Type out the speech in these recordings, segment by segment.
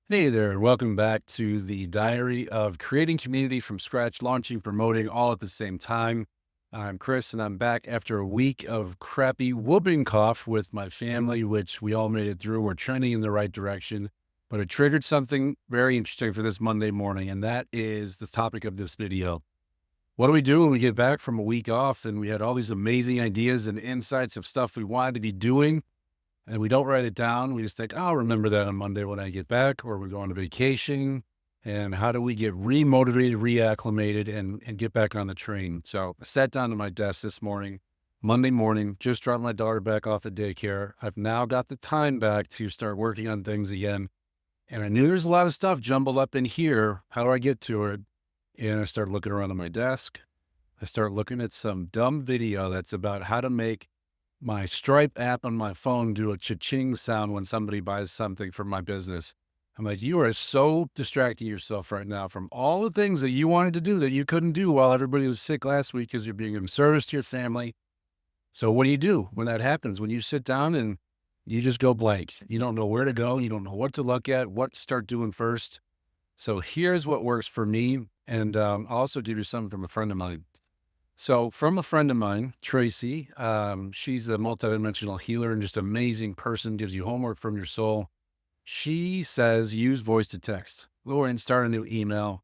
Hey there, and welcome back to the diary of creating community from scratch, launching, promoting all at the same time. I'm Chris, and I'm back after a week of crappy whooping cough with my family, which we all made it through. We're trending in the right direction, but it triggered something very interesting for this Monday morning, and that is the topic of this video. What do we do when we get back from a week off and we had all these amazing ideas and insights of stuff we wanted to be doing? And we don't write it down. We just think, I'll remember that on Monday when I get back, or we're going on vacation. And how do we get remotivated, reacclimated, and get back on the train? So I sat down to my desk this morning, Monday morning, just dropped my daughter back off at daycare. I've now got the time back to start working on things again. And I knew there's a lot of stuff jumbled up in here. How do I get to it? And I started looking around on my desk. I started looking at some dumb video that's about how to make my Stripe app on my phone do a cha-ching sound when somebody buys something from my business. I'm like, you are so distracting yourself right now from all the things that you wanted to do that you couldn't do while everybody was sick last week because you're being of service to your family. So what do you do when that happens? When you sit down and you just go blank, you don't know where to go. You don't know what to look at, what to start doing first. So here's what works for me. And I'll also give you something from a friend of mine. So from a friend of mine, Tracy, she's a multidimensional healer and just amazing person, gives you homework from your soul. She says use voice to text. Go in, start a new email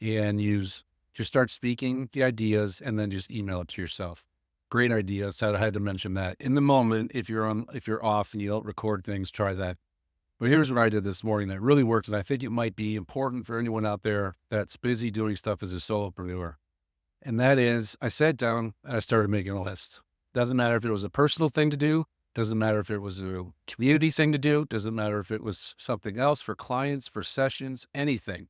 and just start speaking the ideas and then just email it to yourself. Great idea. So I had to mention that. In the moment, if you're off and you don't record things, try that. But here's what I did this morning that really worked, and I think it might be important for anyone out there that's busy doing stuff as a solopreneur. And that is, I sat down and I started making a list. Doesn't matter if it was a personal thing to do, doesn't matter if it was a community thing to do, doesn't matter if it was something else for clients, for sessions, anything.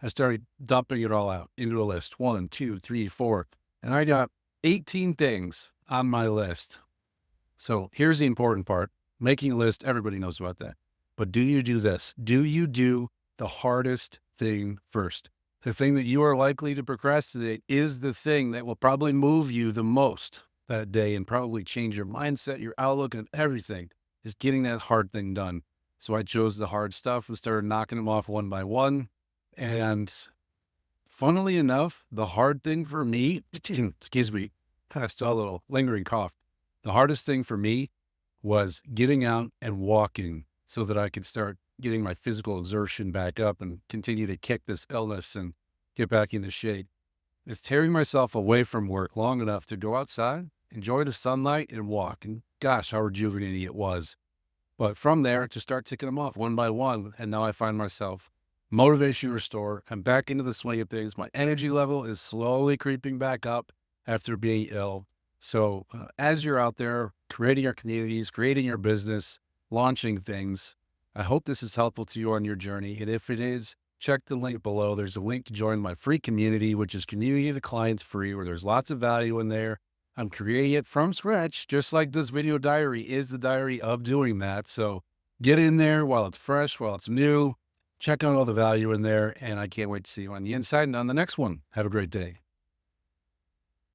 I started dumping it all out into a list. 1, 2, 3, 4. And I got 18 things on my list. So here's the important part. Making a list, everybody knows about that. But do you do this? Do you do the hardest thing first? The thing that you are likely to procrastinate is the thing that will probably move you the most that day and probably change your mindset, your outlook, and everything is getting that hard thing done. So I chose the hard stuff and started knocking them off one by one. And funnily enough, the hard thing for me, excuse me, I still a little lingering cough. The hardest thing for me was getting out and walking so that I could start getting my physical exertion back up and continue to kick this illness and get back into shape. It's tearing myself away from work long enough to go outside, enjoy the sunlight, and walk. And gosh, how rejuvenating it was. But from there, to start ticking them off one by one. And now I find myself motivation restored. I'm back into the swing of things. My energy level is slowly creeping back up after being ill. So as you're out there creating your communities, creating your business, launching things, I hope this is helpful to you on your journey. And if it is, check the link below. There's a link to join my free community, which is community to clients free, where there's lots of value in there. I'm creating it from scratch, just like this video diary is the diary of doing that. So get in there while it's fresh, while it's new. Check out all the value in there. And I can't wait to see you on the inside and on the next one. Have a great day.